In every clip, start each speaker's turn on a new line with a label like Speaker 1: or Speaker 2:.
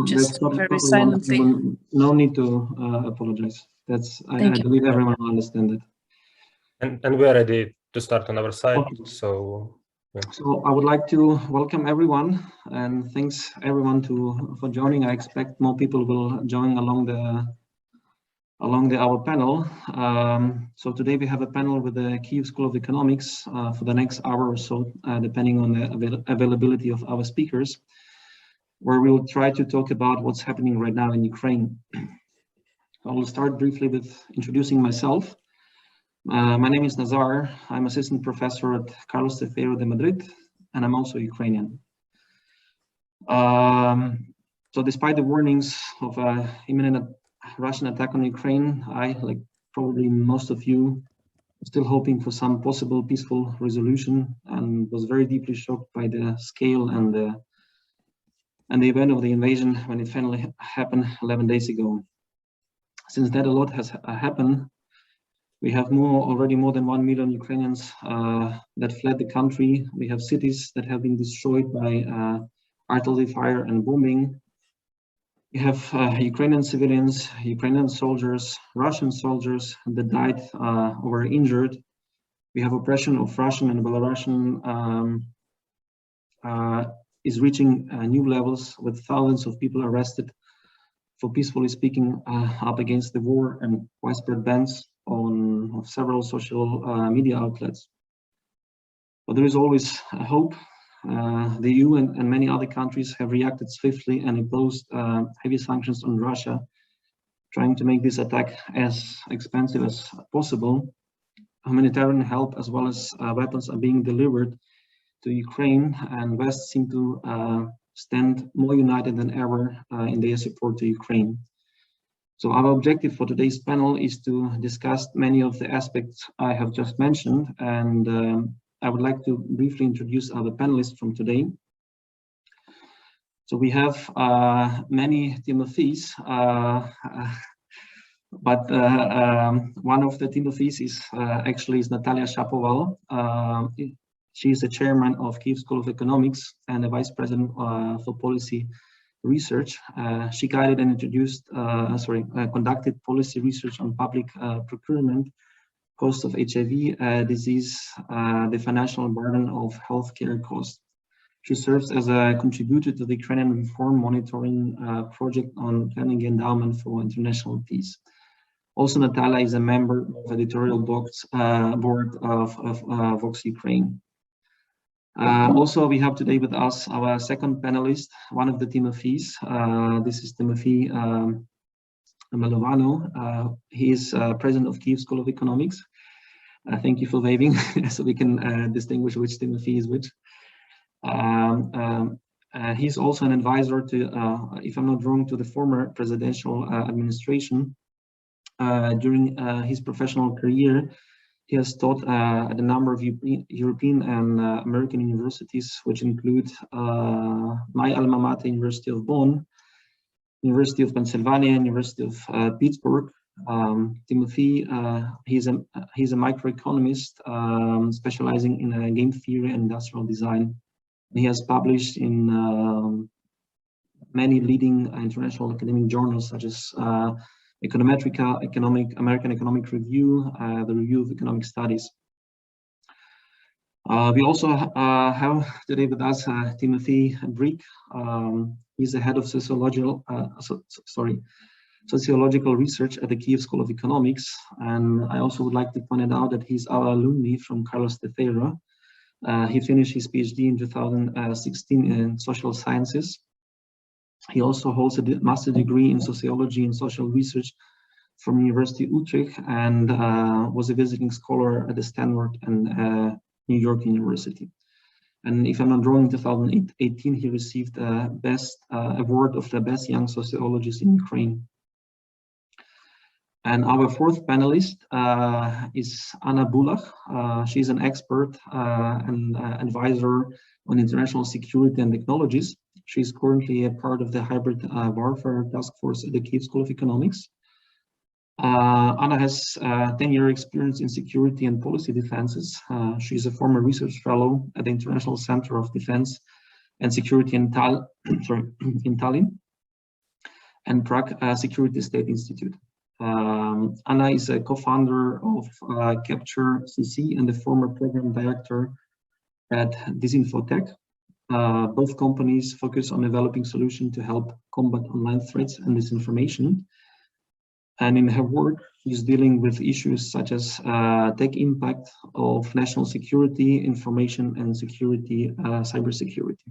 Speaker 1: Just very silently.
Speaker 2: No need to apologize. I believe everyone will understand it.
Speaker 3: And we are ready to start on our side.
Speaker 2: Okay.
Speaker 3: So
Speaker 2: I would like to welcome everyone, and thanks everyone for joining. I expect more people will join along our panel. So today we have a panel with the Kyiv School of Economics for the next hour or so, depending on the availability of our speakers, where we will try to talk about what's happening right now in Ukraine. I will start briefly with introducing myself. My name is Nazar. I'm assistant professor at Carlos III de Madrid, and I'm also Ukrainian. So despite the warnings of imminent Russian attack on Ukraine, I, like probably most of you, still hoping for some possible peaceful resolution, and was very deeply shocked by the scale and the event of the invasion when it finally happened 11 days ago. Since that, a lot has happened. We have already more than 1 million Ukrainians that fled the country. We have cities that have been destroyed by artillery fire and bombing. We have Ukrainian civilians, Ukrainian soldiers, Russian soldiers that died or were injured. We have oppression of Russian and Belarusian is reaching new levels, with thousands of people arrested for peacefully speaking up against the war, and widespread bans on several social media outlets. But there is always hope. The EU and many other countries have reacted swiftly and imposed heavy sanctions on Russia, trying to make this attack as expensive as possible. Humanitarian help as well as weapons are being delivered to Ukraine, and West seem to stand more united than ever in their support to Ukraine. So our objective for today's panel is to discuss many of the aspects I have just mentioned, and I would like to briefly introduce our panelists from today. So we have many Timofiys, but one of the Timofiys is actually Nataliia Shapoval. She is the chairman of Kyiv School of Economics and the vice president for policy research. She guided and conducted policy research on public procurement, cost of HIV disease, the financial burden of healthcare costs. She serves as a contributor to the Ukrainian Reform Monitoring Project on planning endowment for international peace. Also, Nataliia is a member of editorial board of Vox Ukraine. Also, we have today with us our second panelist, one of the Timofiys. This is Tymofiy Mylovanov. He is president of Kyiv School of Economics. Thank you for waving, so we can distinguish which Tymofiy is which. He's also an advisor to, if I'm not wrong, to the former presidential administration. During his professional career, he has taught at a number of European and American universities, which include my alma mater, University of Bonn, University of Pennsylvania, University of Pittsburgh. Tymofiy, he's a microeconomist specializing in game theory and industrial design. He has published in many leading international academic journals such as Econometrica, American Economic Review, the Review of Economic Studies. We also have today with us Tymofii Brik. He's the head of sociological research at the Kyiv School of Economics, and I also would like to point out that he's our alumni from Carlos III. He finished his PhD in 2016 in social sciences. He also holds a master's degree in sociology and social research from University of Utrecht, and was a visiting scholar at the Stanford and New York University. And if I'm not wrong, in 2018, he received the best award of the best young sociologist in Ukraine. And our fourth panelist is Anna Bulakh. She's an expert and advisor on international security and technologies. She's currently a part of the hybrid warfare task force at the Kyiv School of Economics. Anna has 10-year experience in security and policy defenses. She's a former research fellow at the International Center of Defense and Security in Tallinn. and Prague Security State Institute. Anna is a co-founder of Capture CC and the former program director at Disinfotech. Both companies focus on developing solutions to help combat online threats and disinformation. And in her work, she's dealing with issues such as tech impact of national security, information and security, cybersecurity.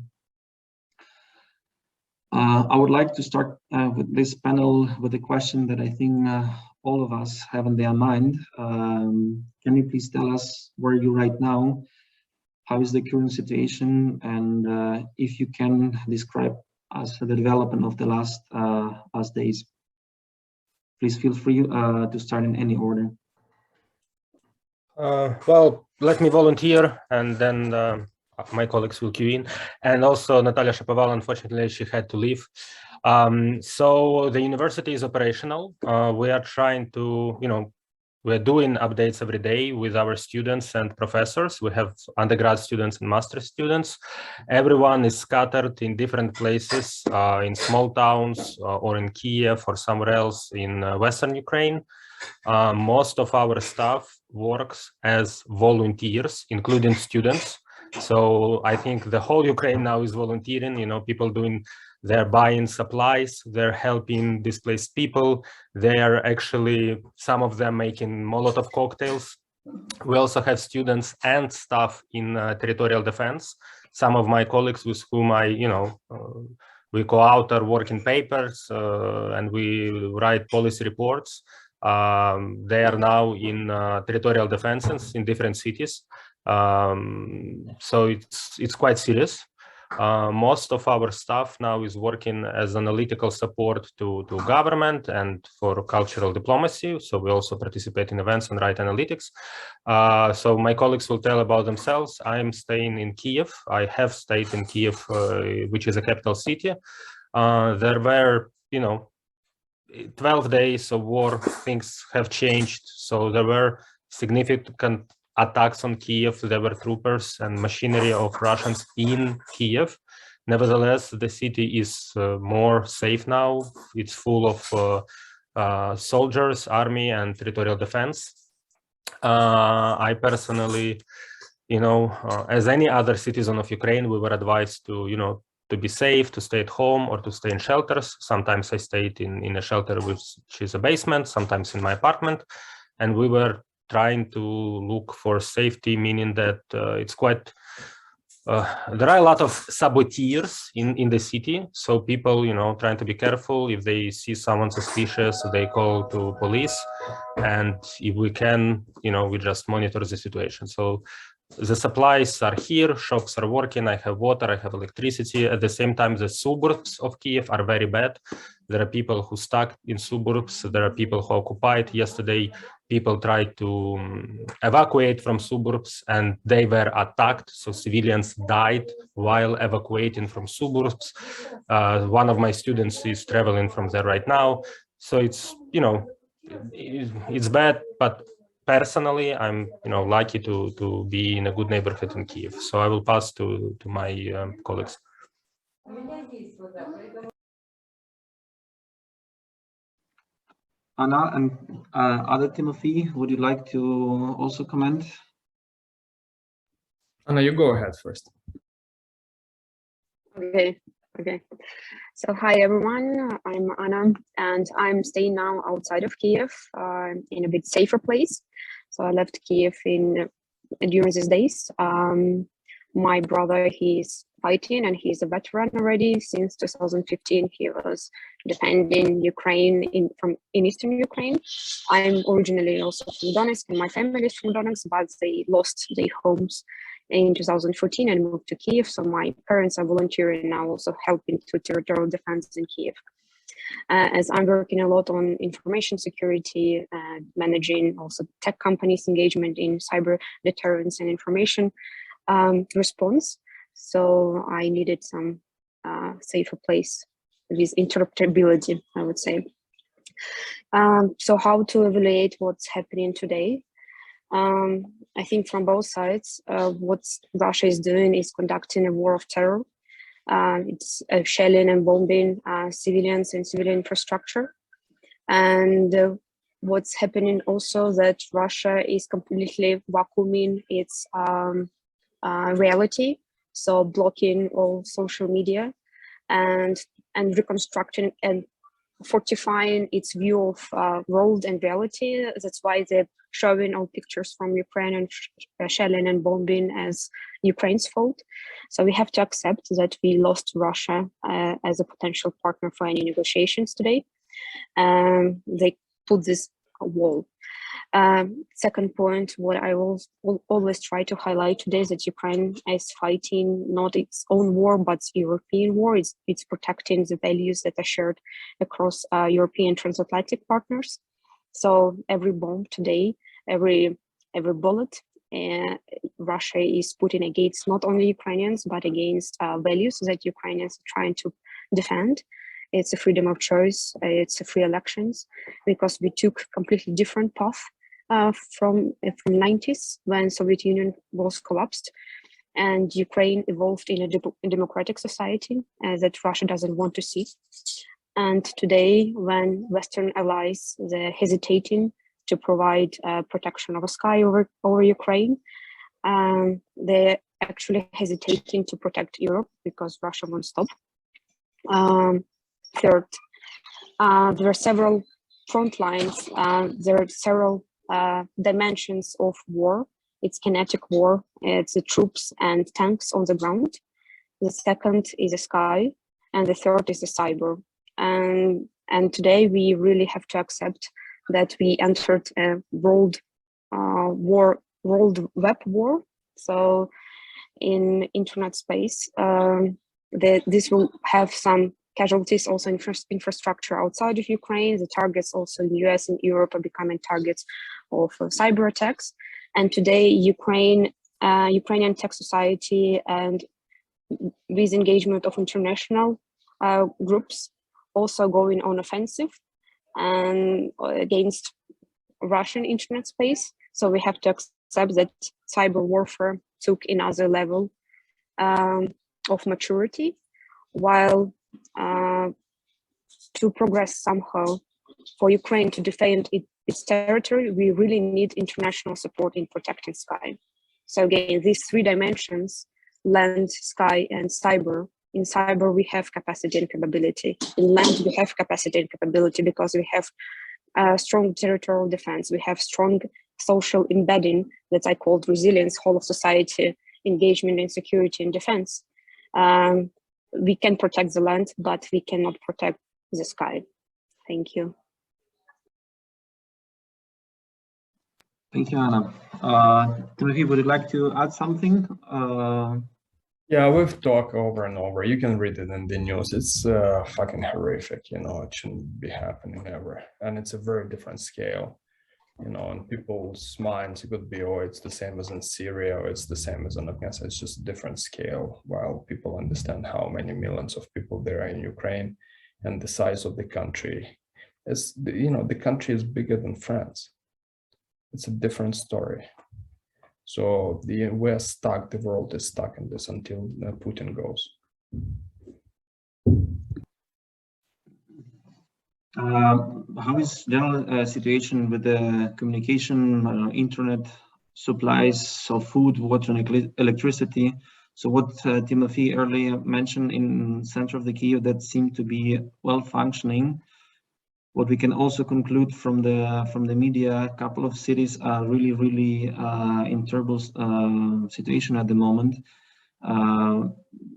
Speaker 2: I would like to start with this panel with a question that I think all of us have in their mind. Can you please tell us where you're right now? How is the current situation? And if you can describe us the development of the last days. Please feel free to start in any order.
Speaker 3: Well, let me volunteer, and then my colleagues will queue in. And also Nataliia Shapoval, unfortunately, she had to leave. So the university is operational. We are trying to, we're doing updates every day with our students and professors. We have undergrad students and master students. Everyone is scattered in different places, in small towns or in Kyiv or somewhere else in Western Ukraine. Most of our staff works as volunteers, including students. So I think the whole Ukraine now is volunteering, people they're buying supplies, they're helping displaced people. They are actually, some of them making Molotov cocktails. We also have students and staff in territorial defense. Some of my colleagues with whom we co-author working papers and we write policy reports. They are now in territorial defenses in different cities. So it's quite serious. Most of our staff now is working as analytical support to government and for cultural diplomacy. So we also participate in events and write analytics. So my colleagues will tell about themselves. I'm staying in Kyiv. I have stayed in Kyiv, which is a capital city. There were, 12 days of war, things have changed. So there were significant attacks on Kyiv. There were troopers and machinery of Russians in Kyiv. Nevertheless, the city is more safe now. It's full of soldiers, army, and territorial defense. I personally, as any other citizen of Ukraine, we were advised to, to be safe, to stay at home or to stay in shelters. Sometimes I stayed in a shelter which is a basement, sometimes in my apartment. And we were trying to look for safety, meaning that it's quite, there are a lot of saboteurs in the city. So people, trying to be careful. If they see someone suspicious, they call to police. And if we can, we just monitor the situation. So the supplies are here, shops are working, I have water, I have electricity. At the same time, the suburbs of Kyiv are very bad. There are people who stuck in suburbs, there are people who occupied. Yesterday, people tried to evacuate from suburbs and they were attacked. So civilians died while evacuating from suburbs. One of my students is traveling from there right now. So it's, it's bad, but personally, I'm lucky to be in a good neighborhood in Kyiv. So I will pass to my colleagues.
Speaker 2: Anna and other Tymofii, would you like to also comment?
Speaker 4: Anna, you go ahead first.
Speaker 1: Okay. So hi everyone, I'm Anna and I'm staying now outside of Kyiv in a bit safer place. So I left Kyiv during these days. My brother, he's fighting and he's a veteran already. Since 2015, he was defending Ukraine in Eastern Ukraine. I'm originally also from Donetsk and my family is from Donetsk, but they lost their homes in 2014 and moved to Kyiv. So my parents are volunteering now, also helping to territorial defense in Kyiv. As I'm working a lot on information security, managing also tech companies' engagement in cyber deterrence and information response. So I needed some safer place with interoperability, I would say. So how to evaluate what's happening today? I think from both sides, what Russia is doing is conducting a war of terror. It's shelling and bombing civilians and civilian infrastructure. And what's happening also that Russia is completely vacuuming its reality, so blocking all social media and reconstructing and fortifying its view of world and reality. That's why they're showing all pictures from Ukraine and shelling and bombing as Ukraine's fault. So we have to accept that we lost Russia as a potential partner for any negotiations today. They put this wall. Second point, what I will always try to highlight today is that Ukraine is fighting not its own war, but European war. It's protecting the values that are shared across European transatlantic partners. So every bomb today, every bullet, Russia is putting against not only Ukrainians, but against values that Ukrainians are trying to defend. It's a freedom of choice, it's a free elections, because we took completely different path from 90s when Soviet Union was collapsed, and Ukraine evolved in a democratic society that Russia doesn't want to see. And today, when Western allies they're hesitating to provide protection of a sky over Ukraine, they're actually hesitating to protect Europe because Russia won't stop. Third, there are several front lines. There are several dimensions of war. It's kinetic war. It's the troops and tanks on the ground. The second is the sky, and the third is the cyber. And today we really have to accept that we entered a world web war. So in internet space, this will have some casualties also in infrastructure outside of Ukraine. The targets also in the US and Europe are becoming targets of cyber attacks. And today, Ukrainian tech society and with engagement of international groups also going on offensive and against Russian internet space. So we have to accept that cyber warfare took another level of maturity, while to progress somehow for Ukraine to defend its territory, we really need international support in protecting sky. So again, these three dimensions, land, sky, and cyber. In cyber, we have capacity and capability. In land, we have capacity and capability because we have strong territorial defense. We have strong social embedding that I called resilience, whole of society engagement in security and defense. We can protect the land, but we cannot protect the sky. Thank you.
Speaker 2: Thank you, Anna. Tymofii, would you like to add something?
Speaker 4: Yeah, we've talked over and over. You can read it in the news. It's fucking horrific, you know, it shouldn't be happening ever. And it's a very different scale, you know, in people's minds, it could be, oh, it's the same as in Syria, or it's the same as in Afghanistan. It's just a different scale, while people understand how many millions of people there are in Ukraine and the size of the country. You know, the country is bigger than France. It's a different story. So we're stuck, the world is stuck in this until Putin goes.
Speaker 2: How is general situation with the communication, internet supplies of food, water, and electricity? So what Tymofii earlier mentioned in center of the Kyiv that seemed to be well functioning. What we can also conclude from the media, a couple of cities are really in terrible situation at the moment.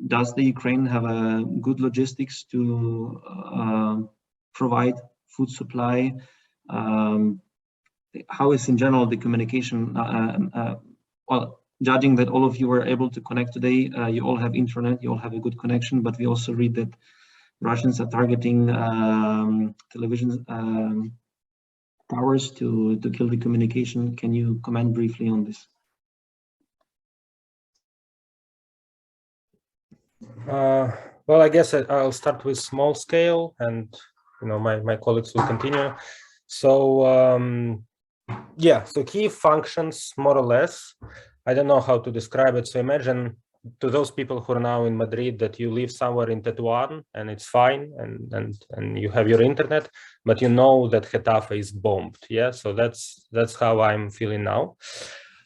Speaker 2: Does the Ukraine have a good logistics to provide food supply? How is in general the communication? Well, judging that all of you were able to connect today, you all have internet, you all have a good connection, but we also read that Russians are targeting television towers to kill the communication. Can you comment briefly on this?
Speaker 3: Well, I guess I'll start with small scale, and you know my colleagues will continue. So yeah, so Kyiv functions more or less. I don't know how to describe it. So imagine to those people who are now in Madrid, that you live somewhere in Tetuan and it's fine, and you have your internet, but you know that Getafe is bombed. Yeah, so that's how I'm feeling now.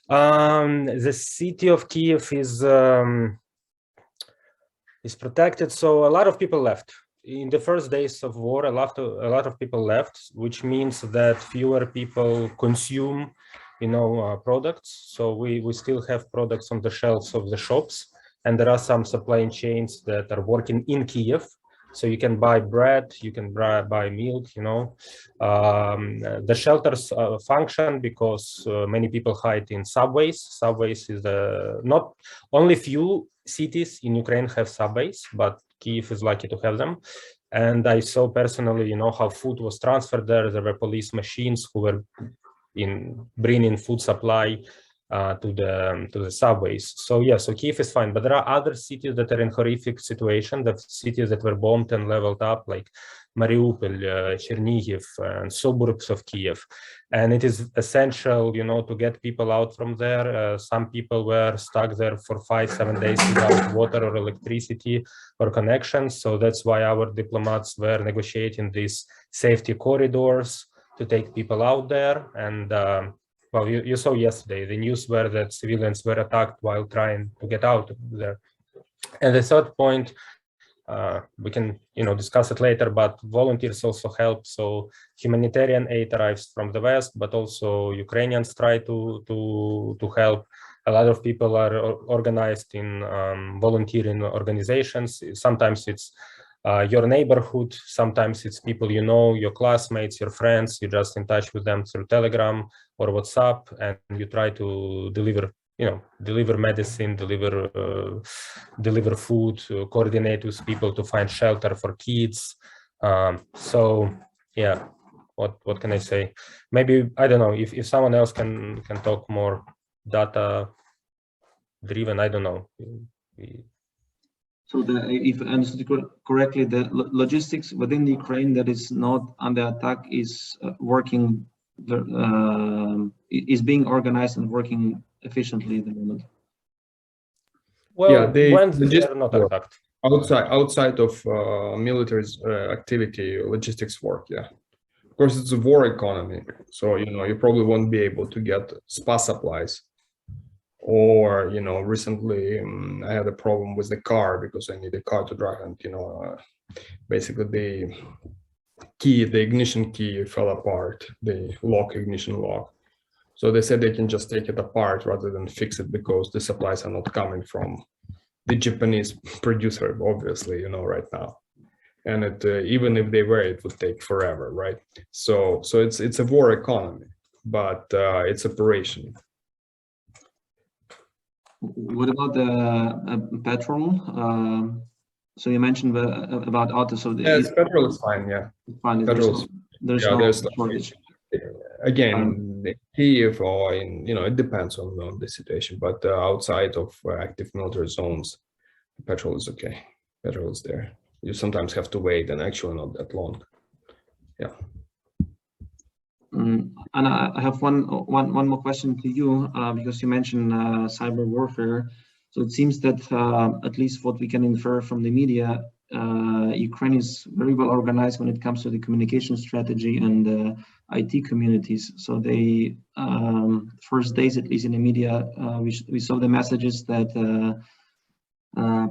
Speaker 3: The city of Kyiv is protected, so a lot of people left. In the first days of war, a lot of people left, which means that fewer people consume, products. So we still have products on the shelves of the shops, and there are some supply chains that are working in Kyiv. So you can buy bread, you can buy milk, The shelters function because many people hide in subways. Subways is not only few cities in Ukraine have subways, but Kyiv is lucky to have them. And I saw personally, how food was transferred there. There were police machines who were bringing food supply to the subways. So yeah, so Kyiv is fine, but there are other cities that are in horrific situation. The cities that were bombed and leveled up, like Mariupol, Chernihiv, and suburbs of Kyiv. And it is essential, to get people out from there. Some people were stuck there for 5-7 days without water or electricity or connections. So that's why our diplomats were negotiating these safety corridors to take people out there. And well, you saw yesterday the news where that civilians were attacked while trying to get out of there. And the third point, we can discuss it later, but volunteers also help. So humanitarian aid arrives from the West, but also Ukrainians try to help. A lot of people are organized in volunteering organizations. Sometimes it's your neighborhood, sometimes it's people your classmates, your friends. You're just in touch with them through Telegram or WhatsApp, and you try to deliver medicine, deliver food, coordinate with people to find shelter for kids. So yeah, what can I say? Maybe, I don't know, if someone else can talk more data driven, I don't know.
Speaker 2: So if I understood correctly, the logistics within the Ukraine that is not under attack is working, is being organized and working efficiently at the moment.
Speaker 3: Well,
Speaker 4: Yeah,
Speaker 3: they are not attacked.
Speaker 4: Outside of military activity, logistics work. Yeah, of course, it's a war economy, so you probably won't be able to get spa supplies. Or recently I had a problem with the car because I need a car to drive, and basically the ignition key fell apart, the ignition lock. So they said they can just take it apart rather than fix it because the supplies are not coming from the Japanese producer, obviously, right now. And even if they were, it would take forever, right? So it's a war economy, but it's operation.
Speaker 2: What about the petrol? So you mentioned about auto. So
Speaker 4: petrol is fine. Yeah,
Speaker 2: fine. There's no shortage.
Speaker 4: Again, in Kyiv or it depends on the situation. But outside of active military zones, petrol is okay. Petrol is there. You sometimes have to wait, and actually not that long. Yeah.
Speaker 2: And I have one more question to you, because you mentioned cyber warfare. So it seems that at least what we can infer from the media, Ukraine is very well organized when it comes to the communication strategy and IT communities. So they first days, at least in the media, we saw the messages that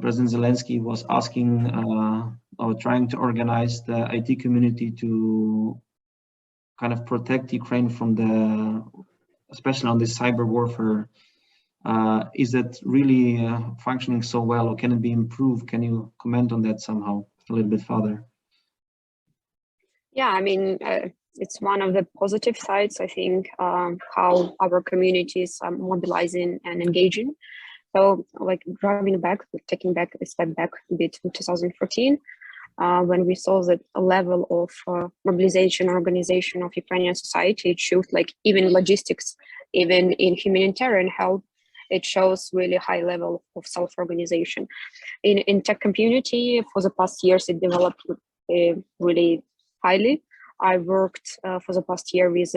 Speaker 2: President Zelensky was asking or trying to organize the IT community to kind of protect Ukraine from especially on this cyber warfare. Is that really functioning so well, or can it be improved? Can you comment on that somehow a little bit further?
Speaker 1: Yeah, I mean, it's one of the positive sides, I think, how our communities are mobilizing and engaging. So like taking back a step back a bit in 2014, when we saw that a level of mobilization, organization of Ukrainian society, it shows like even logistics, even in humanitarian help, it shows really high level of self-organization. In tech community, for the past years, it developed really highly. I worked for the past year with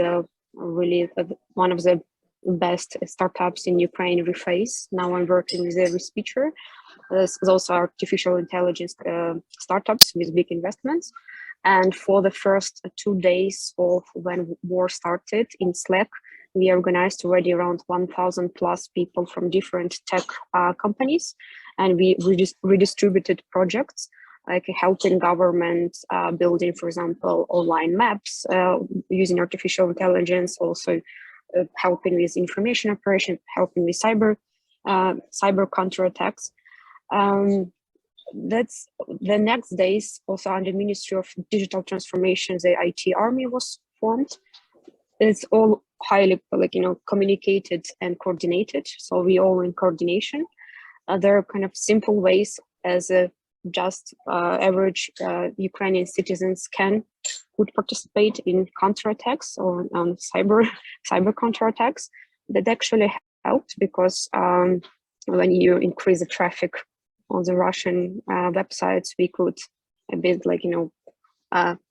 Speaker 1: really one of the best startups in Ukraine reface. Now I'm working with a researcher. Those are artificial intelligence startups with big investments. And for the first 2 days of when war started in Slack, we organized already around 1,000 plus people from different tech companies. And we redistributed projects like helping government building, for example, online maps using artificial intelligence, also helping with information operation, helping with cyber counterattacks. That's the next days. Also under Ministry of Digital Transformation, the IT army was formed. It's all highly communicated and coordinated. So we all in coordination. There are kind of simple ways as just average Ukrainian citizens could participate in counterattacks or cyber counterattacks. That actually helped because when you increase the traffic on the Russian websites, we could a bit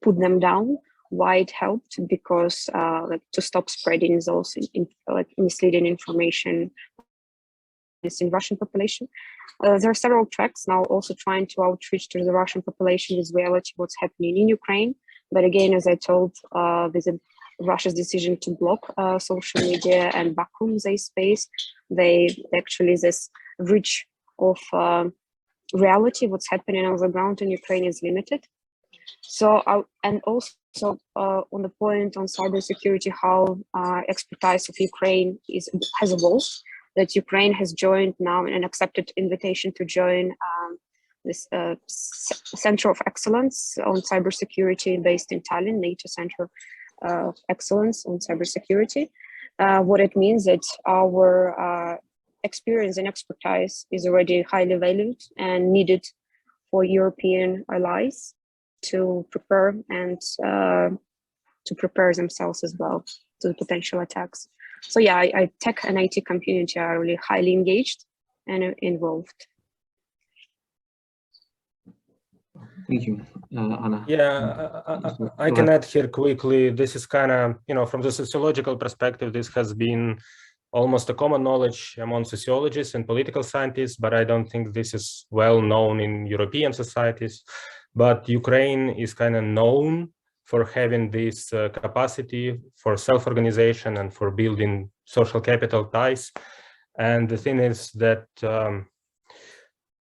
Speaker 1: put them down. Why it helped? Because to stop spreading those misleading information in Russian population. There are several tracks now also trying to outreach to the Russian population with reality what's happening in Ukraine. But again, as I told, with Russia's decision to block social media and vacuum their space, they actually this reach of reality, what's happening on the ground in Ukraine is limited. So, and also on the point on cybersecurity, how expertise of Ukraine has evolved, that Ukraine has joined now and accepted invitation to join this Center of Excellence on Cybersecurity based in Tallinn, NATO Center of Excellence on Cybersecurity. What it means that our experience and expertise is already highly valued and needed for European allies to prepare and to prepare themselves as well to the potential attacks. So yeah, tech and IT community are really highly engaged and involved.
Speaker 2: Thank you, Anna.
Speaker 3: Yeah, I can add here quickly. This is kind of, from the sociological perspective, this has been almost a common knowledge among sociologists and political scientists, but I don't think this is well known in European societies. But Ukraine is kind of known for having this capacity for self-organization and for building social capital ties. And the thing is that,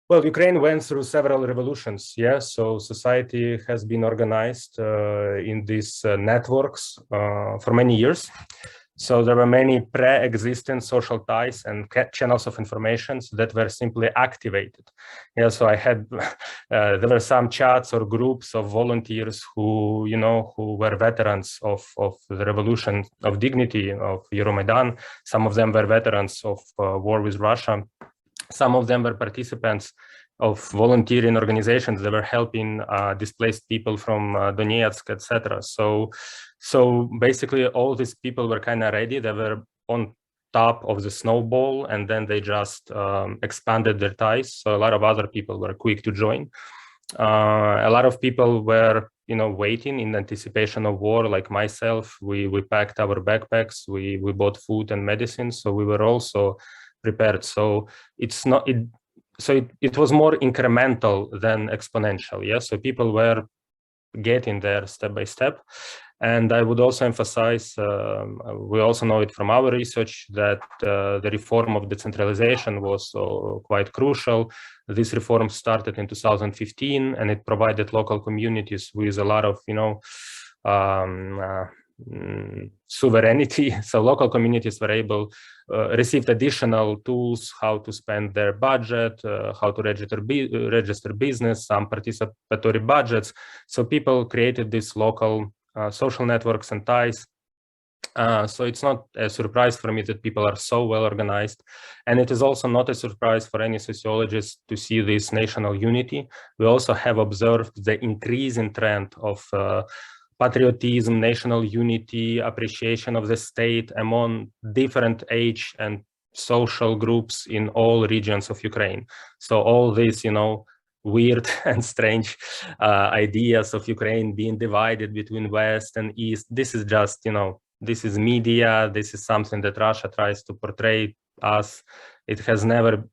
Speaker 3: well, Ukraine went through several revolutions, yeah? So society has been organized in these networks for many years. So there were many pre-existing social ties and channels of information that were simply activated. Yeah, so I had, there were some chats or groups of volunteers who, who were veterans of the revolution of dignity of Euromaidan. Some of them were veterans of war with Russia. Some of them were participants of volunteering organizations that were helping displaced people from Donetsk, etc. So basically all these people were kind of ready. They were on top of the snowball, and then they just expanded their ties. So a lot of other people were quick to join. A lot of people were, waiting in anticipation of war, like myself. We packed our backpacks, we bought food and medicine, so we were also prepared. So it's not it was more incremental than exponential. Yeah, so people were getting there step by step. And I would also emphasize, we also know it from our research, that the reform of decentralization was quite crucial. This reform started in 2015, and it provided local communities with a lot of, sovereignty. So local communities were able, received additional tools, how to spend their budget, how to register business, some participatory budgets. So people created these local social networks and ties. So it's not a surprise for me that people are so well organized. And it is also not a surprise for any sociologist to see this national unity. We also have observed the increasing trend of patriotism, national unity, appreciation of the state among different age and social groups in all regions of Ukraine. So all these, weird and strange ideas of Ukraine being divided between West and East, this is just, this is media, this is something that Russia tries to portray us. It has never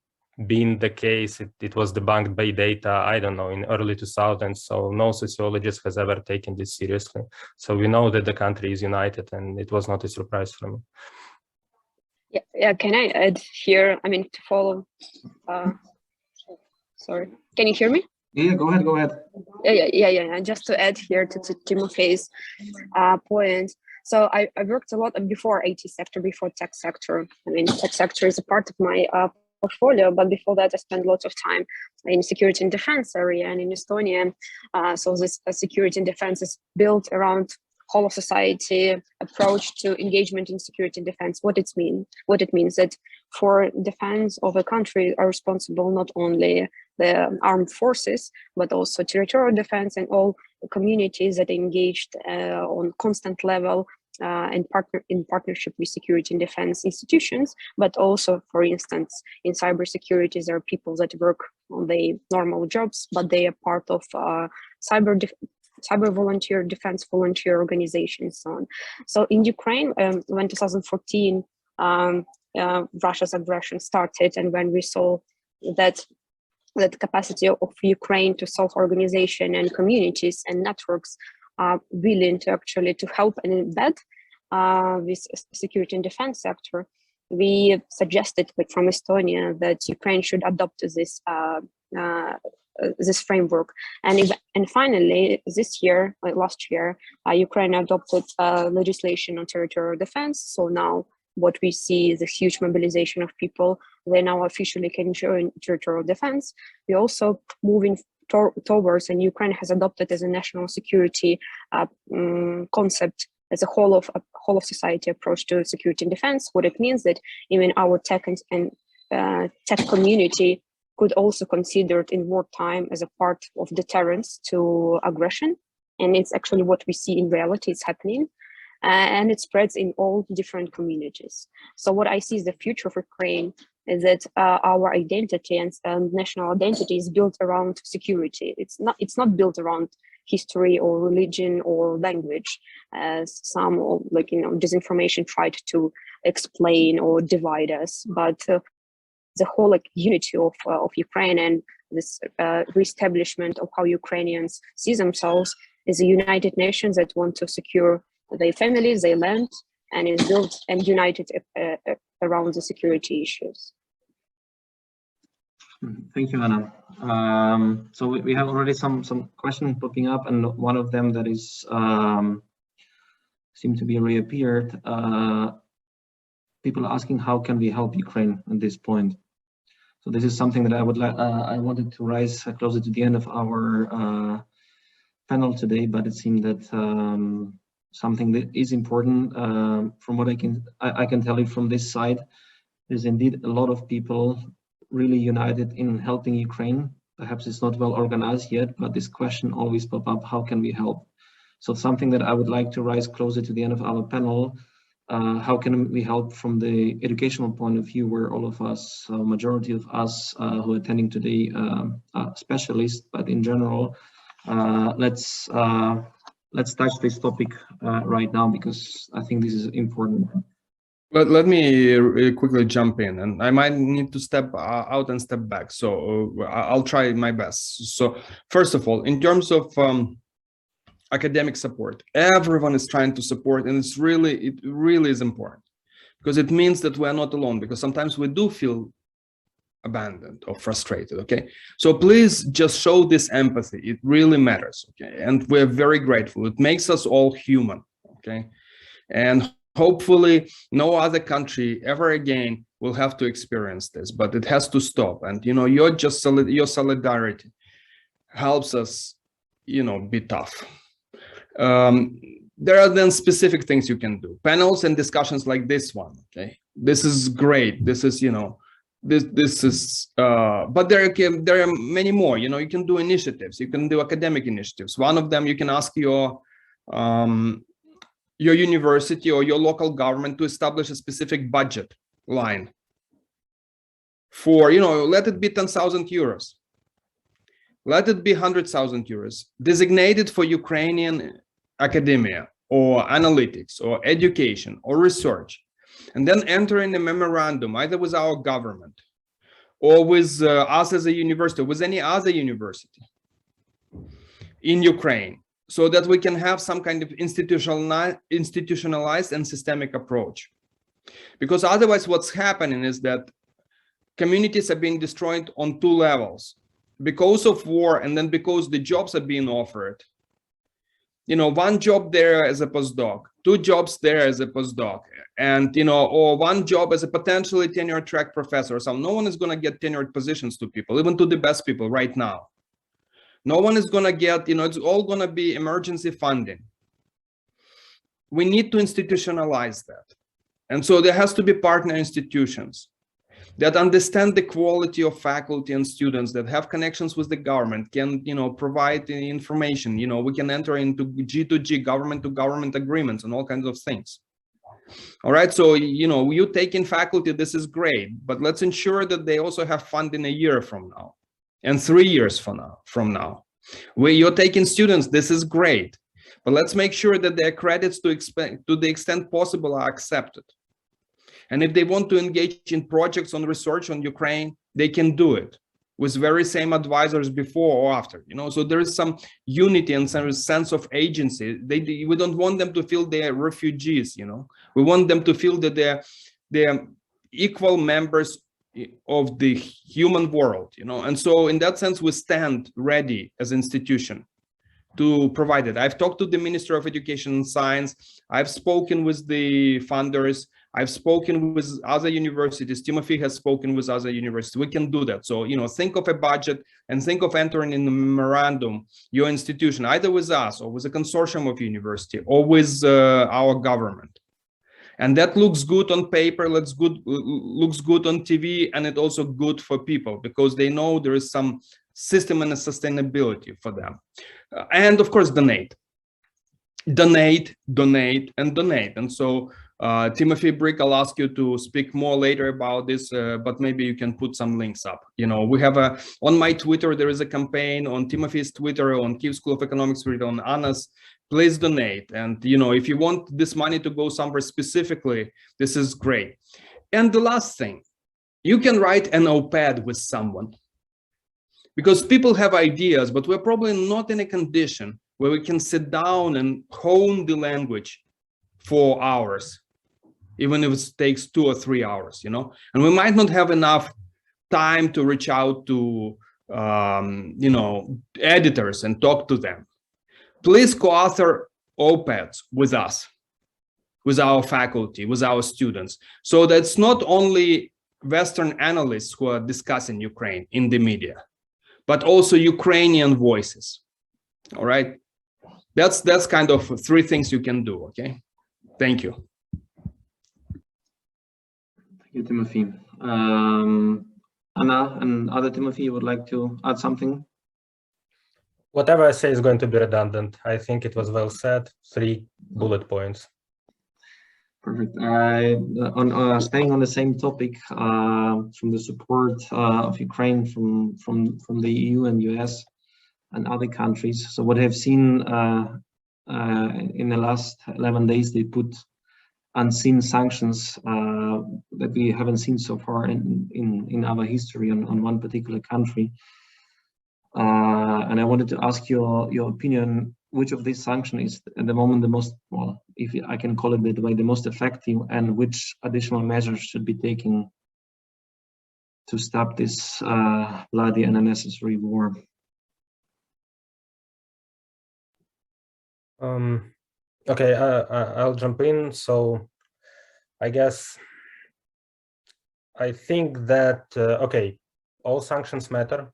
Speaker 3: been the case. It was debunked by data, I don't know, in early 2000s. So no sociologist has ever taken this seriously. So we know that the country is united, and it was not a surprise for me.
Speaker 1: Yeah. Can I add here? I mean, to follow. Sorry, can you hear me?
Speaker 2: Yeah, go ahead.
Speaker 1: Yeah. Just to add here to Timofey's point. So I worked a lot before IT sector, before tech sector. I mean, tech sector is a part of my portfolio, but before that I spent lots of time in security and defense area and in Estonia. So this security and defense is built around whole of society approach to engagement in security and defense. What it means that for defense of a country are responsible not only the armed forces, but also territorial defense and all communities that are engaged on constant level and in partnership with security and defense institutions, but also, for instance, in cybersecurity, there are people that work on their normal jobs, but they are part of cyber volunteer, defense volunteer organizations, so on. So in Ukraine, when 2014 Russia's aggression started, and when we saw that capacity of Ukraine to self-organization and communities and networks are willing to actually to help and embed with security and defense sector, we suggested, like from Estonia, that Ukraine should adopt this this framework. And finally, this year, like last year, Ukraine adopted legislation on territorial defense. So now what we see is a huge mobilization of people. They now officially can join territorial defense. We're also moving towards, and Ukraine has adopted as a national security concept as a whole of society approach to security and defense. What it means that even our tech and tech community could also consider it in wartime as a part of deterrence to aggression. And it's actually what we see in reality, it's happening. And it spreads in all different communities. So what I see is the future for Ukraine is that our identity and national identity is built around security. It's not built around history or religion or language, as some disinformation tried to explain or divide us. But the whole unity of Ukraine and this reestablishment of how Ukrainians see themselves is a united nation that want to secure their families, their land, and is built and united around the security issues.
Speaker 2: Thank you, Anna. So we have already some questions popping up, and one of them that is seem to be reappeared. People asking how can we help Ukraine at this point. So this is something that I wanted to raise closer to the end of our panel today, but it seemed that something that is important from what I can tell you from this side is indeed a lot of people really united in helping Ukraine. Perhaps it's not well organized yet, but this question always pop up: how can we help? So something that I would like to raise closer to the end of our panel. How can we help from the educational point of view, where all of us, majority of us who are attending today are specialists, but in general, let's touch this topic right now, because I think this is important.
Speaker 4: Let me quickly jump in, and I might need to step out and step back. So I'll try my best. So first of all, in terms of academic support, everyone is trying to support, and it really is important, because it means that we are not alone, because sometimes we do feel abandoned or frustrated. Okay, so please just show this empathy. It really matters. Okay, and we're very grateful. It makes us all human. Okay, and hopefully no other country ever again will have to experience this, but it has to stop. And your solidarity helps us be tough. There are then specific things you can do. Panels and discussions like this one. Okay, this is great. This is this is but there are many more. You can do initiatives. You can do academic initiatives. One of them, you can ask your university or your local government to establish a specific budget line for, let it be 10,000 euros. Let it be 100,000 euros designated for Ukrainian academia, or analytics or education or research, and then enter in a memorandum either with our government or with us as a university, with any other university in Ukraine, so that we can have some kind of institutionalized and systemic approach. Because otherwise what's happening is that communities are being destroyed on two levels, because of war and then because the jobs are being offered. You know, one job there as a postdoc, two jobs there as a postdoc, and, you know, or one job as a potentially tenure track professor. So no one is going to get tenured positions to people, even to the best people right now. No one is going to get, you know, it's all going to be emergency funding. We need to institutionalize that. And so there has to be partner institutions that understand the quality of faculty and students, that have connections with the government, can, you know, provide the information. You know, we can enter into G2G, government to government agreements and all kinds of things. All right, so, you know, you take in faculty, this is great, but let's ensure that they also have funding a year from now and 3 years from now. Where you're taking students, this is great, but let's make sure that their credits to the extent possible are accepted. And if they want to engage in projects on research on Ukraine, they can do it with very same advisors before or after, you know. So there is some unity and some sense of agency. We don't want them to feel they're refugees, you know. We want them to feel that they're equal members of the human world, you know. And so in that sense, we stand ready as an institution to provide it. I've talked to the Minister of Education and Science. I've spoken with the funders. I've spoken with other universities. Tymofii has spoken with other universities. We can do that. So, you know, think of a budget and think of entering in a memorandum, your institution, either with us or with a consortium of university or with our government. And that looks good on paper, looks good on TV, and it's also good for people because they know there is some system and a sustainability for them. And of course, donate, donate, donate, and donate. And so Tymofii Brik, I'll ask you to speak more later about this, but maybe you can put some links up. You know, we have on my Twitter, there is a campaign, on Tymofei's Twitter, on Kyiv School of Economics, on Anna's. Please donate. And, you know, if you want this money to go somewhere specifically, this is great. And the last thing, you can write an op-ed with someone, because people have ideas, but we're probably not in a condition where we can sit down and hone the language for hours, even if it takes 2 or 3 hours, you know. And we might not have enough time to reach out to, you know, editors and talk to them. Please co-author op-eds with us, with our faculty, with our students. So that's not only Western analysts who are discussing Ukraine in the media, but also Ukrainian voices. All right. That's kind of 3 things you can do. Okay. Thank you.
Speaker 2: Thank you, Tymofii. Anna and other Tymofii would like to add something?
Speaker 3: Whatever I say is going to be redundant. I think it was well said. 3 bullet points.
Speaker 2: Perfect. Staying on the same topic, from the support of Ukraine from the EU and US and other countries. So what I've seen in the last 11 days, they put unseen sanctions that we haven't seen so far in our history on one particular country. And I wanted to ask your opinion, which of these sanctions is at the moment the most, well, if I can call it that way, the most effective, and which additional measures should be taken to stop this bloody and unnecessary war?
Speaker 3: Okay, I'll jump in. So I guess I think that, okay, all sanctions matter.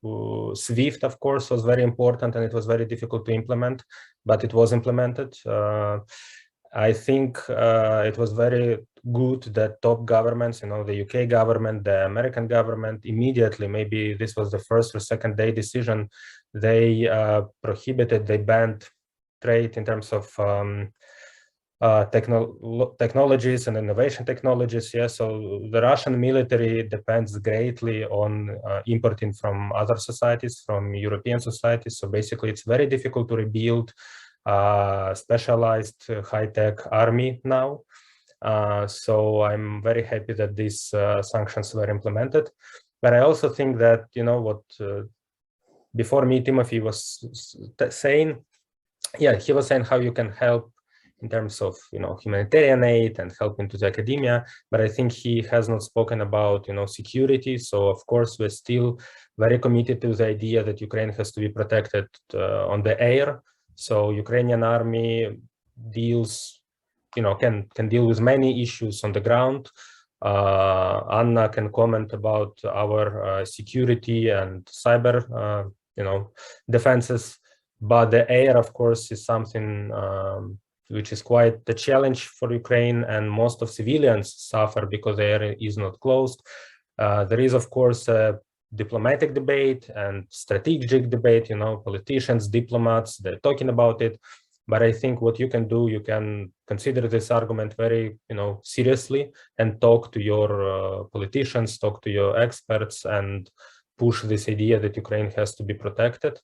Speaker 3: SWIFT, of course, was very important, and it was very difficult to implement, but it was implemented. I think it was very good that top governments, you know, the UK government, the American government, immediately, maybe this was the first or second day decision, they prohibited, they banned trade in terms of technologies and innovation technologies. Yeah, so the Russian military depends greatly on importing from other societies, from European societies. So basically, it's very difficult to rebuild specialized high-tech army now. So I'm very happy that these sanctions were implemented. But I also think that, you know, what before me, Tymofii was saying, yeah, he was saying how you can help in terms of, you know, humanitarian aid and help into the academia, but I think he has not spoken about, you know, security. So of course, we're still very committed to the idea that Ukraine has to be protected on the air. So Ukrainian army deals, you know, can deal with many issues on the ground. Anna can comment about our security and cyber, you know, defenses. But the air, of course, is something which is quite the challenge for Ukraine, and most of civilians suffer because the air is not closed. There is, of course, a diplomatic debate and strategic debate, you know, politicians, diplomats, they're talking about it. But I think what you can do, you can consider this argument very, you know, seriously and talk to your politicians, talk to your experts, and push this idea that Ukraine has to be protected.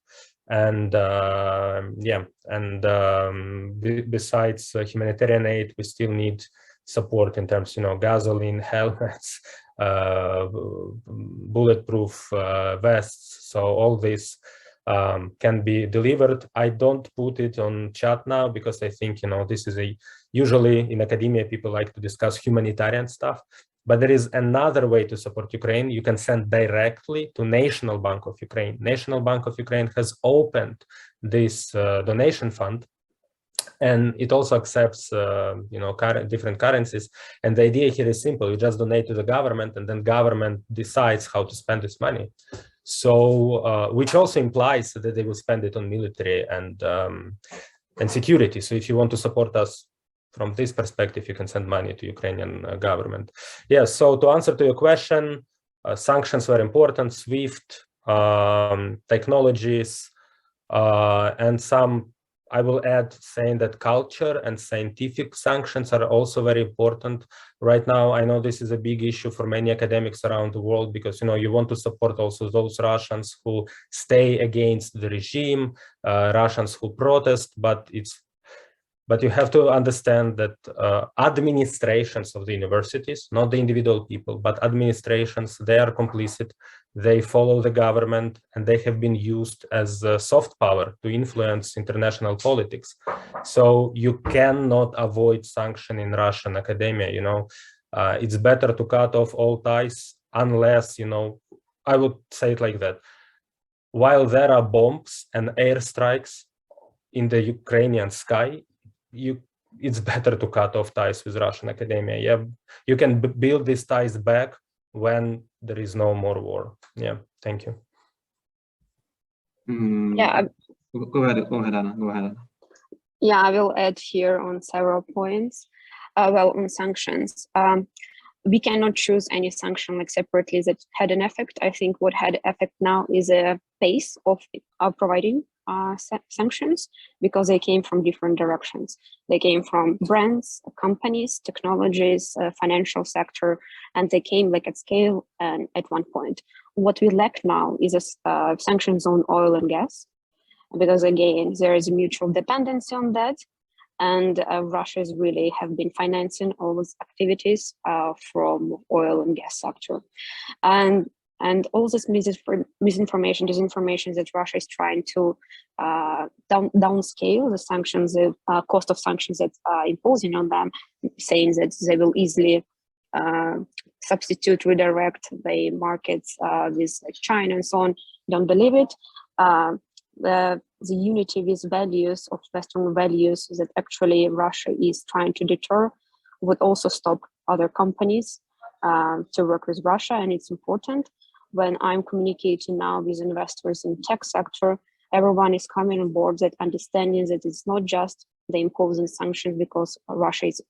Speaker 3: And yeah, and besides humanitarian aid, we still need support in terms, you know, gasoline, helmets, bulletproof vests. So all this can be delivered. I don't put it on chat now because I think, you know, this is usually in academia, people like to discuss humanitarian stuff. But there is another way to support Ukraine. You can send directly to National Bank of Ukraine. National Bank of Ukraine has opened this donation fund, and it also accepts, you know, different currencies. And the idea here is simple: you just donate to the government, and then government decides how to spend this money. So, which also implies that they will spend it on military and security. So, if you want to support us from this perspective, you can send money to Ukrainian government. Yes, so to answer to your question, sanctions were important, SWIFT, technologies, and some, I will add, saying that culture and scientific sanctions are also very important. Right now, I know this is a big issue for many academics around the world because, you know, you want to support also those Russians who stay against the regime, Russians who protest, but you have to understand that administrations of the universities, not the individual people, but administrations, they are complicit. They follow the government, and they have been used as soft power to influence international politics. So you cannot avoid sanction in Russian academia. You know, it's better to cut off all ties unless, you know, I would say it like that. While there are bombs and airstrikes in the Ukrainian sky, it's better to cut off ties with Russian academia. Yeah, you can build these ties back when there is no more war. Yeah, thank you.
Speaker 1: Yeah.
Speaker 2: Go ahead, Anna. Go ahead.
Speaker 1: Yeah, I will add here on several points. Well, on sanctions, we cannot choose any sanction like separately that had an effect. I think what had effect now is a pace of providing sanctions, because they came from different directions. They came from brands, companies, technologies, financial sector, and they came like at scale and at one point. What we lack now is sanctions on oil and gas, because again, there is a mutual dependency on that. And Russia's really have been financing all these activities from oil and gas sector. And all this misinformation, disinformation that Russia is trying to downscale the sanctions, the cost of sanctions that are imposing on them, saying that they will easily substitute, redirect the markets with like China and so on. Don't believe it. The unity with values of Western values that actually Russia is trying to deter would also stop other companies to work with Russia, and it's important. When I'm communicating now with investors in tech sector, everyone is coming on board that understanding that it's not just the imposing sanctions because Russia is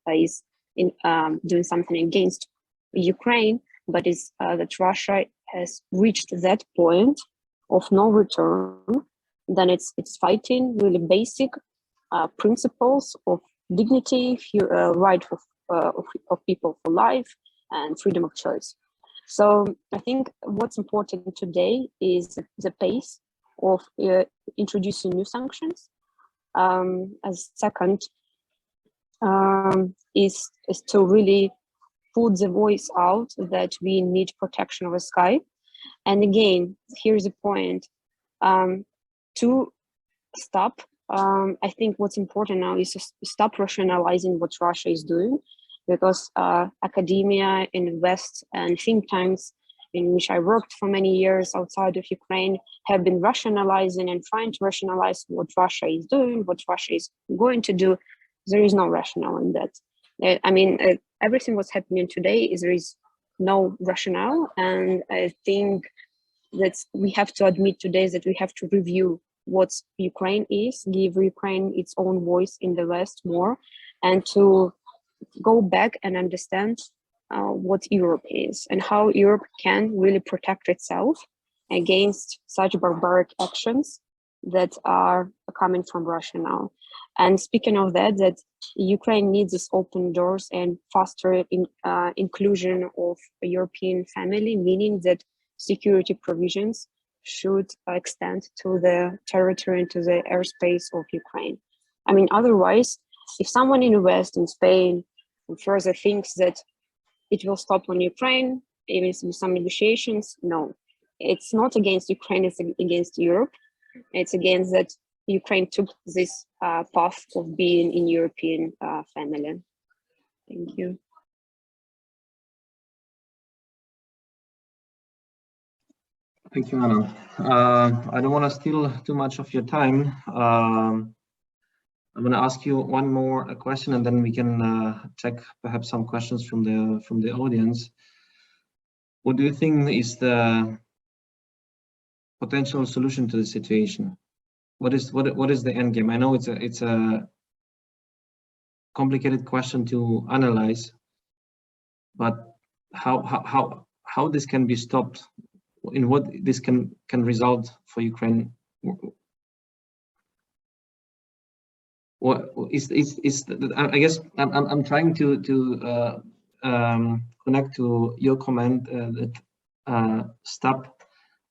Speaker 1: doing something against Ukraine, but it's that Russia has reached that point of no return. Then it's fighting really basic principles of dignity, right of people for life, and freedom of choice. So I think what's important today is the pace of introducing new sanctions. as second is to really put the voice out that we need protection of the sky. And again, here's the point, to stop, I think what's important now is to stop rationalizing what Russia is doing, because academia in the West and think tanks in which I worked for many years outside of Ukraine have been rationalizing and trying to rationalize what Russia is doing, what Russia is going to do. There is no rationale in that. I mean, everything what's happening today is there is no rationale, and I think that we have to admit today that we have to review what Ukraine is, give Ukraine its own voice in the West more, and to go back and understand what Europe is and how Europe can really protect itself against such barbaric actions that are coming from Russia now. And speaking of that, Ukraine needs these open doors and faster inclusion of a European family, meaning that security provisions should extend to the territory and to the airspace of Ukraine. I mean, otherwise, if someone in the West, in Spain, further thinks that it will stop on Ukraine, even with some negotiations, no. It's not against Ukraine, it's against Europe. It's against that Ukraine took this path of being in European family. Thank you.
Speaker 2: Thank you, Anna. I don't want to steal too much of your time. I'm going to ask you one more question, and then we can check perhaps some questions from the audience. What do you think is the potential solution to the situation? What is the end game? I know it's a complicated question to analyze, but how this can be stopped? In what this can result for Ukraine? What is I guess I'm trying to connect to your comment that stop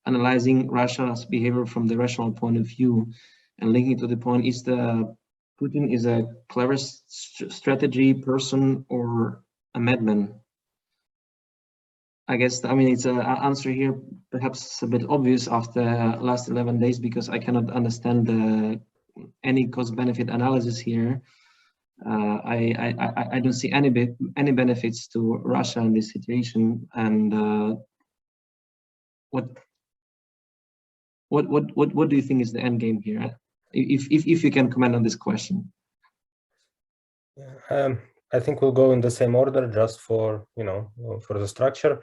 Speaker 2: analyzing Russia's behavior from the rational point of view, and linking to the point, is Putin is a clever strategy person or a madman? I guess, I mean, it's an answer here perhaps a bit obvious after last 11 days, because I cannot understand any cost-benefit analysis here. I don't see any benefits to Russia in this situation. And what do you think is the end game here? If you can comment on this question.
Speaker 3: I think we'll go in the same order, just for for the structure.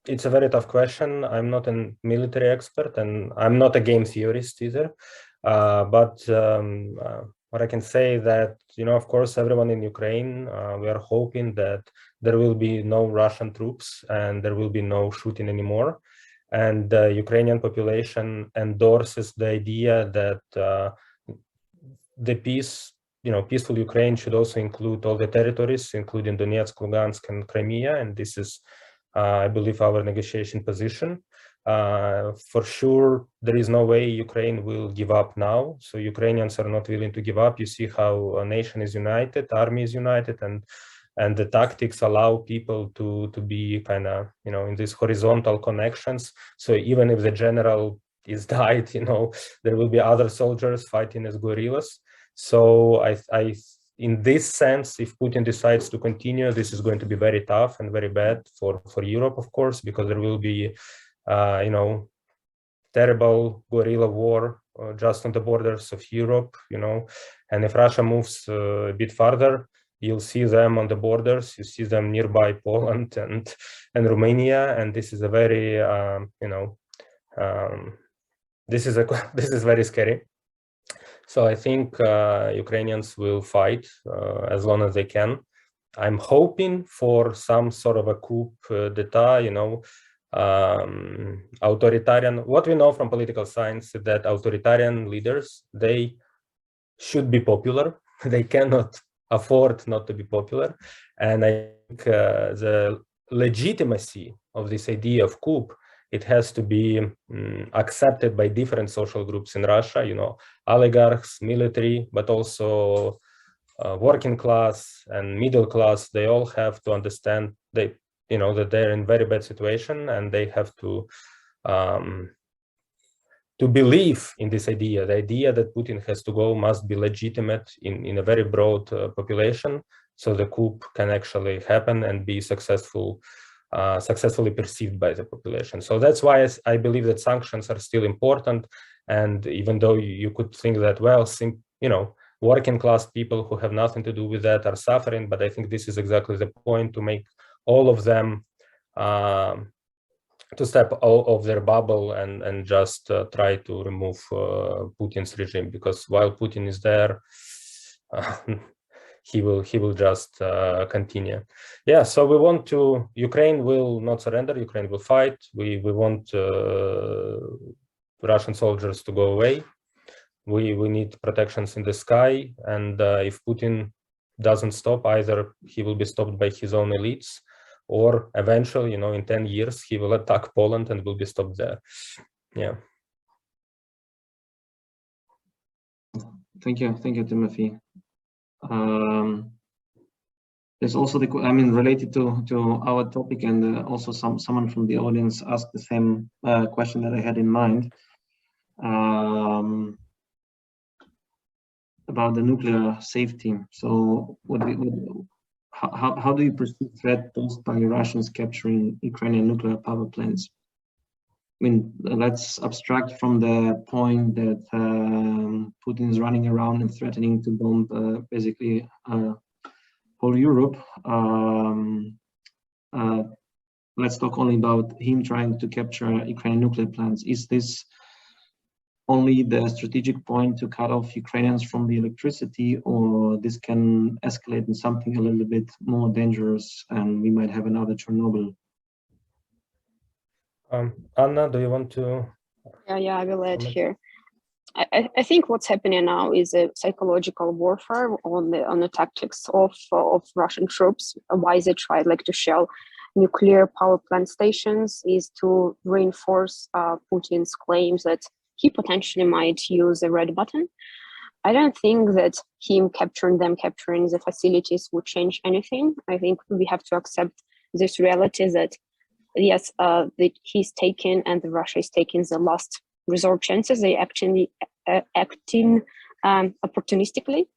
Speaker 3: It's a very tough question. I'm not a military expert, and I'm not a game theorist either. But what I can say that, of course, everyone in Ukraine, we are hoping that there will be no Russian troops and there will be no shooting anymore. And the Ukrainian population endorses the idea that the peaceful Ukraine should also include all the territories, including Donetsk, Lugansk, and Crimea. And this is, I believe, our negotiation position. For sure, there is no way Ukraine will give up now. So Ukrainians are not willing to give up. You see how a nation is united, army is united, and the tactics allow people to be kind of, in these horizontal connections. So even if the general is died, there will be other soldiers fighting as guerrillas. So I in this sense, if Putin decides to continue, this is going to be very tough and very bad for Europe, of course, because there will be, terrible guerrilla war just on the borders of Europe, and if Russia moves a bit farther, you'll see them on the borders, you see them nearby Poland and Romania, and this is a very, this is very scary. So I think Ukrainians will fight as long as they can. I'm hoping for some sort of a coup d'etat, authoritarian. What we know from political science is that authoritarian leaders, they should be popular. They cannot afford not to be popular. And I think the legitimacy of this idea of coup it has to be accepted by different social groups in Russia, you know, oligarchs, military, but also working class and middle class. They all have to understand that they're in very bad situation, and they have to believe in this idea. The idea that Putin has to go must be legitimate in a very broad population, so the coup can actually happen and be successfully perceived by the population. So that's why I believe that sanctions are still important. And even though you could think that, well, working class people who have nothing to do with that are suffering, but I think this is exactly the point, to make all of them to step out of their bubble and just try to remove Putin's regime, because while Putin is there, he will just continue. Yeah, so we want to, Ukraine will not surrender, Ukraine will fight. We want Russian soldiers to go away. We need protections in the sky, and if Putin doesn't stop, either he will be stopped by his own elites, or eventually, in 10 years, he will attack Poland and will be stopped there. Yeah.
Speaker 2: Thank you, Tymofii. There's also related to our topic, and also someone from the audience asked the same question that I had in mind. About the nuclear safety. So how do you perceive threat posed by Russians capturing Ukrainian nuclear power plants? I mean, let's abstract from the point that Putin is running around and threatening to bomb basically whole Europe. Let's talk only about him trying to capture Ukrainian nuclear plants. Is this only the strategic point to cut off Ukrainians from the electricity, or this can escalate in something a little bit more dangerous and we might have another Chernobyl?
Speaker 3: Anna, do you want to?
Speaker 1: Yeah, I will add here. I think what's happening now is a psychological warfare on the tactics of Russian troops. Why they try to shell nuclear power plant stations is to reinforce Putin's claims that he potentially might use a red button. I don't think that him capturing the facilities would change anything. I think we have to accept this reality that yes, that he's taken and Russia is taking the last resort chances. They actually acting opportunistically.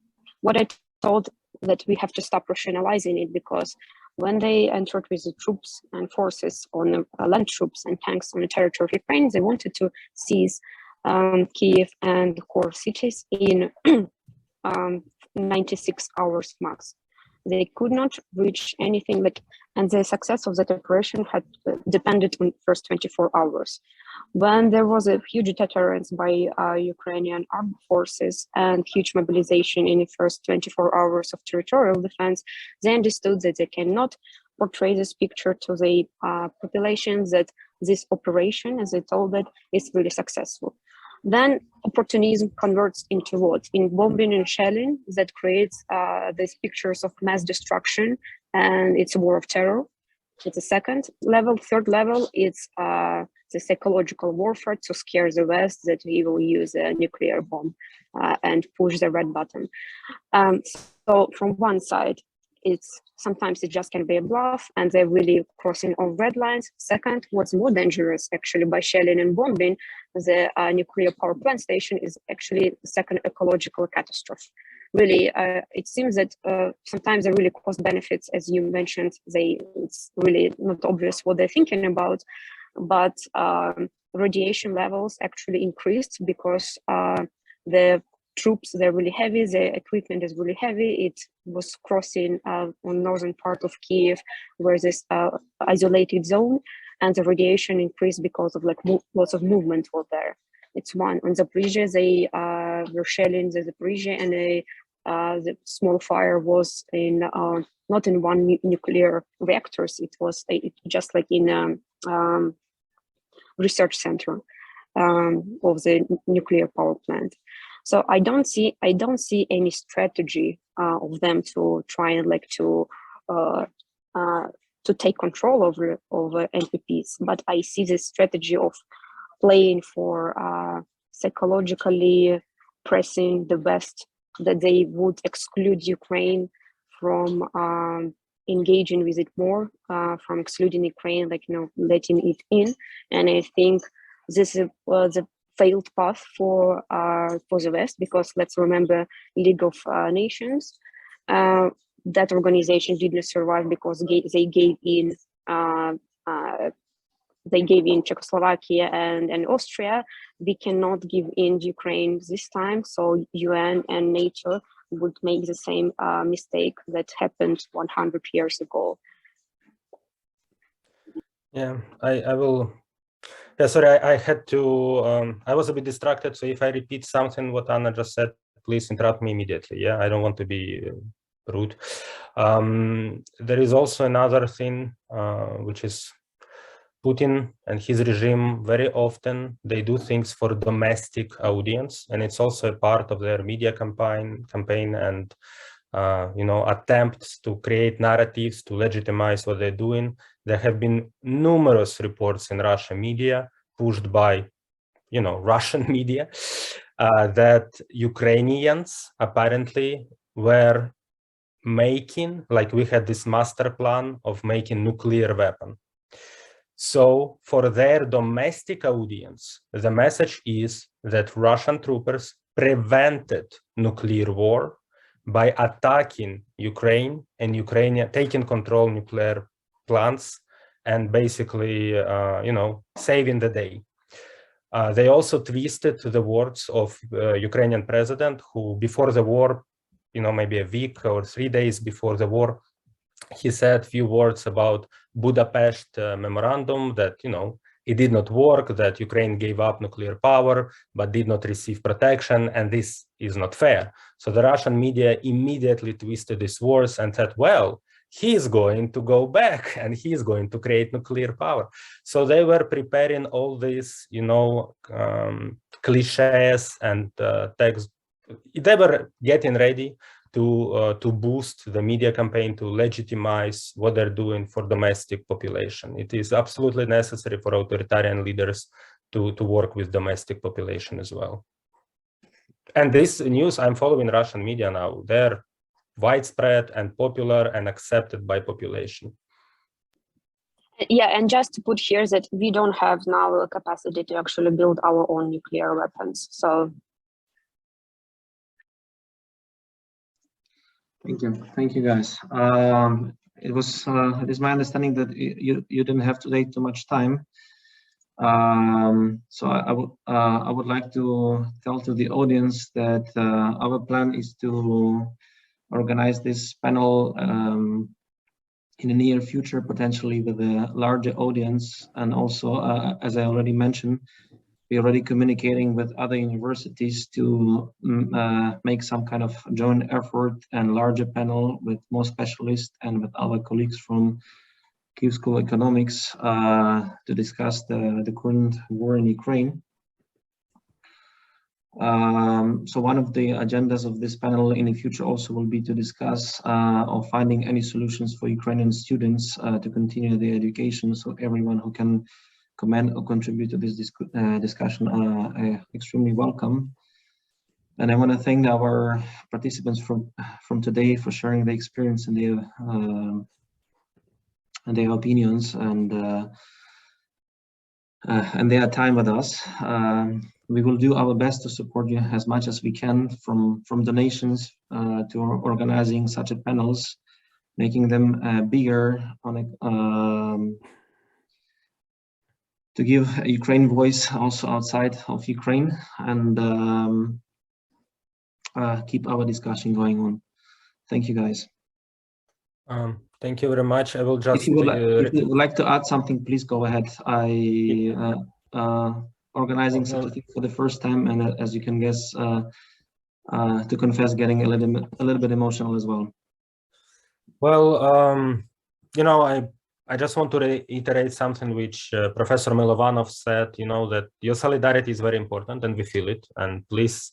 Speaker 1: What I told that we have to stop rationalizing it, because when they entered with the troops and forces on land troops and tanks on the territory of Ukraine, they wanted to seize Kyiv and core cities in 96 hours max. They could not reach anything and the success of that operation had depended on first 24 hours. When there was a huge deterrence by Ukrainian armed forces and huge mobilization in the first 24 hours of territorial defense, they understood that they cannot portray this picture to the population that this operation, as I told it, is really successful. Then opportunism converts into what? In bombing and shelling that creates these pictures of mass destruction, and it's a war of terror. It's a second level. Third level, it's the psychological warfare to scare the West that we will use a nuclear bomb and push the red button. So from one side, sometimes it just can be a bluff and they're really crossing all red lines. Second, what's more dangerous actually by shelling and bombing the nuclear power plant station is actually the second ecological catastrophe. Really, it seems that sometimes the really cost benefits, as you mentioned, it's really not obvious what they're thinking about, but radiation levels actually increased because the troops, they're really heavy, the equipment is really heavy. It was crossing on northern part of Kyiv, where this isolated zone, and the radiation increased because of lots of movement were there. It's one. On Zaporizhia, they were shelling the Zaporizhia, and the small fire was in not in one nuclear reactors. It was just like in research center of the nuclear power plant. So I don't see any strategy of them to try and to take control over NPPs, but I see this strategy of playing for psychologically pressing the West that they would exclude Ukraine from engaging with it more, from excluding Ukraine, like, letting it in. And I think this is the failed path for the West, because let's remember League of Nations, that organization didn't survive because they gave in Czechoslovakia and Austria. We cannot give in Ukraine this time, so UN and NATO would make the same mistake that happened 100 years ago.
Speaker 3: Yeah, I will. Yeah, sorry, I had to. I was a bit distracted, so if I repeat something what Anna just said, please interrupt me immediately. Yeah, I don't want to be rude. There is also another thing, which is Putin and his regime. Very often they do things for domestic audience, and it's also a part of their media campaign and attempts to create narratives to legitimize what they're doing. There have been numerous reports in Russian media pushed by Russian media that Ukrainians apparently were making, like, we had this master plan of making nuclear weapon. So for their domestic audience, the message is that Russian troopers prevented nuclear war by attacking Ukraine and Ukraine taking control nuclear plants and basically, saving the day. They also twisted the words of Ukrainian president, who before the war, maybe a week or 3 days before the war, he said few words about Budapest memorandum, that it did not work, that Ukraine gave up nuclear power but did not receive protection, and this is not fair. So the Russian media immediately twisted these words and said, well, he's going to go back and he's going to create nuclear power. So they were preparing all these, cliches and text. They were getting ready to boost the media campaign, to legitimize what they're doing for domestic population. It is absolutely necessary for authoritarian leaders to work with domestic population as well. And this news, I'm following Russian media now. They're widespread and popular and accepted by population.
Speaker 1: Yeah, and just to put here that we don't have now a capacity to actually build our own nuclear weapons. So
Speaker 2: Thank you, guys. It is my understanding that you didn't have to take too much time. So I would like to tell to the audience that our plan is to organize this panel in the near future, potentially with a larger audience, and also, as I already mentioned, we're already communicating with other universities to make some kind of joint effort and larger panel with more specialists and with our colleagues from Kyiv School of Economics to discuss the current war in Ukraine. So one of the agendas of this panel in the future also will be to discuss or finding any solutions for Ukrainian students to continue their education. So everyone who can comment or contribute to this discussion are extremely welcome. And I want to thank our participants from today for sharing their experience and their opinions and their time with us. We will do our best to support you as much as we can, from donations to organizing such a panels, making them bigger to give a Ukraine voice also outside of Ukraine, and keep our discussion going on. Thank you, guys.
Speaker 3: Thank you very much. I will just.
Speaker 2: If you would like to add something, please go ahead. Organizing such a thing for the first time, and as you can guess, to confess, getting a little bit emotional as well.
Speaker 3: Well, I just want to reiterate something which Professor Mylovanov said, you know, that your solidarity is very important and we feel it. And please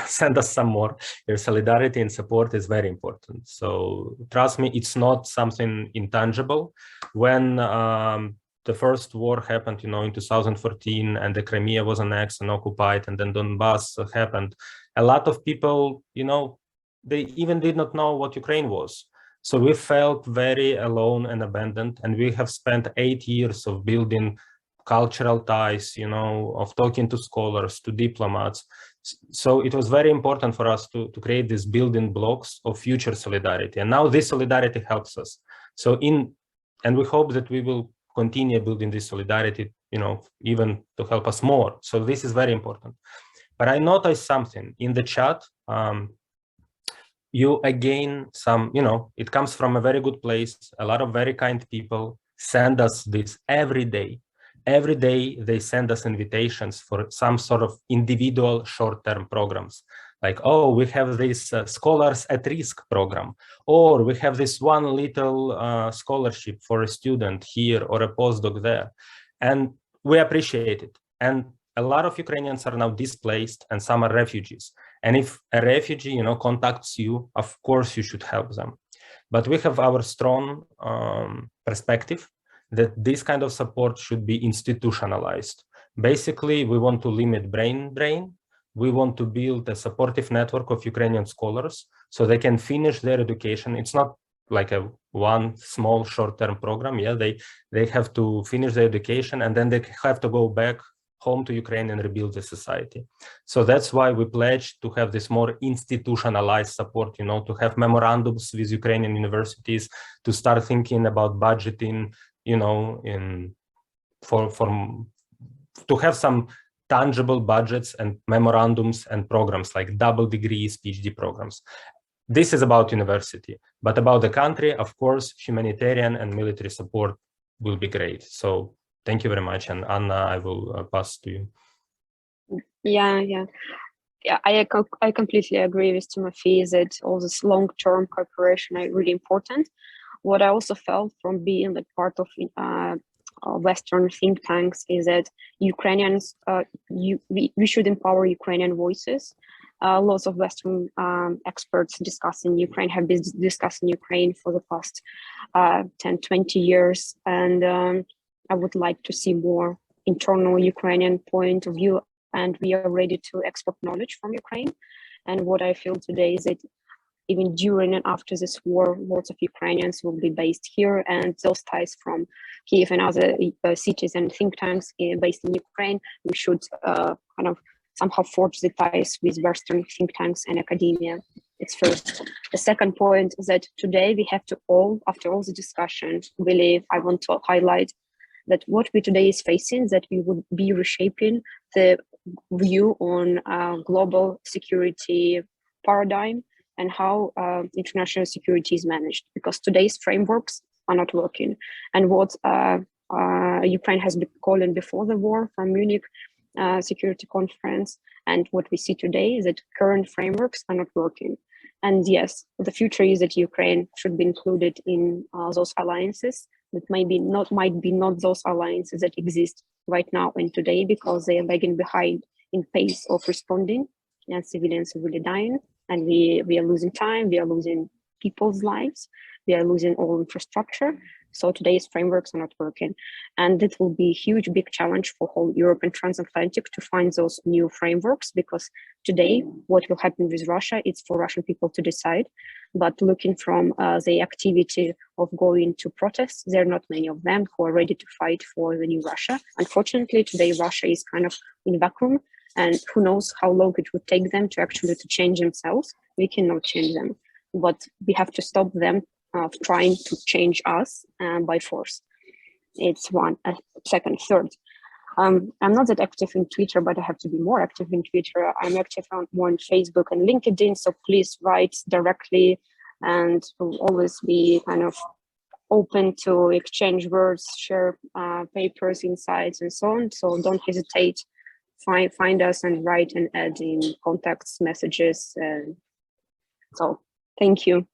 Speaker 3: send us some more. Your solidarity and support is very important. So trust me, it's not something intangible. When the first war happened, you know, in 2014, and the Crimea was annexed and occupied, and then Donbass happened, a lot of people, you know, they even did not know what Ukraine was. So we felt very alone and abandoned, and we have spent 8 years of building cultural ties, you know, of talking to scholars, to diplomats. So it was very important for us to create these building blocks of future solidarity. And now this solidarity helps us. So and we hope that we will continue building this solidarity, you know, even to help us more. So this is very important. But I noticed something in the chat. You again, you know, it comes from a very good place. A lot of very kind people send us this every day. Every day they send us invitations for some sort of individual short-term programs. Like, oh, we have this Scholars at Risk program, or we have this one little scholarship for a student here or a postdoc there. And we appreciate it. And a lot of Ukrainians are now displaced and some are refugees. And if a refugee, you know, contacts you, of course you should help them. But we have our strong perspective that this kind of support should be institutionalized. Basically, we want to limit brain drain. We want to build a supportive network of Ukrainian scholars so they can finish their education. It's not like a one small short-term program. Yeah, they have to finish their education and then they have to go back home to Ukraine and rebuild the society. So that's why we pledged to have this more institutionalized support, you know, to have memorandums with Ukrainian universities, to start thinking about budgeting, you know, to have some tangible budgets and memorandums and programs like double degrees, PhD programs. This is about university, but about the country, of course, humanitarian and military support will be great. So thank you very much. And Anna, I will pass to you.
Speaker 1: Yeah, I completely agree with Tymofii that all this long-term cooperation are really important. What I also felt from being like part of Western think tanks is that Ukrainians, we should empower Ukrainian voices. Lots of Western experts discussing Ukraine have been discussing Ukraine for the past 10, 20 years. And I would like to see more internal Ukrainian point of view, and we are ready to export knowledge from Ukraine. And what I feel today is that even during and after this war, lots of Ukrainians will be based here, and those ties from Kyiv and other cities and think tanks based in Ukraine, we should kind of somehow forge the ties with Western think tanks and academia. It's first. The second point is that today we have to all, after all the discussions, really, I want to highlight that what we today is facing, that we would be reshaping the view on global security paradigm and how international security is managed, because today's frameworks are not working. And what Ukraine has been calling before the war from Munich Security Conference, and what we see today is that current frameworks are not working. And yes, the future is that Ukraine should be included in those alliances, that might be not those alliances that exist right now and today, because they are lagging behind in pace of responding, and civilians are really dying, and we are losing time, we are losing people's lives, we are losing all infrastructure. So today's frameworks are not working, and it will be a huge, big challenge for whole Europe and transatlantic to find those new frameworks, because today what will happen with Russia, it's for Russian people to decide. But looking from the activity of going to protests, there are not many of them who are ready to fight for the new Russia. Unfortunately, today Russia is kind of in vacuum, and who knows how long it would take them to actually to change themselves. We cannot change them, but we have to stop them trying to change us by force. It's one. Second, third, I'm not that active in Twitter, but I have to be more active in Twitter. I'm active more on Facebook and LinkedIn, so please write directly, and we'll always be kind of open to exchange words, share papers, insights, and so on. So don't hesitate. Find us and write and add in contacts, messages. So thank you.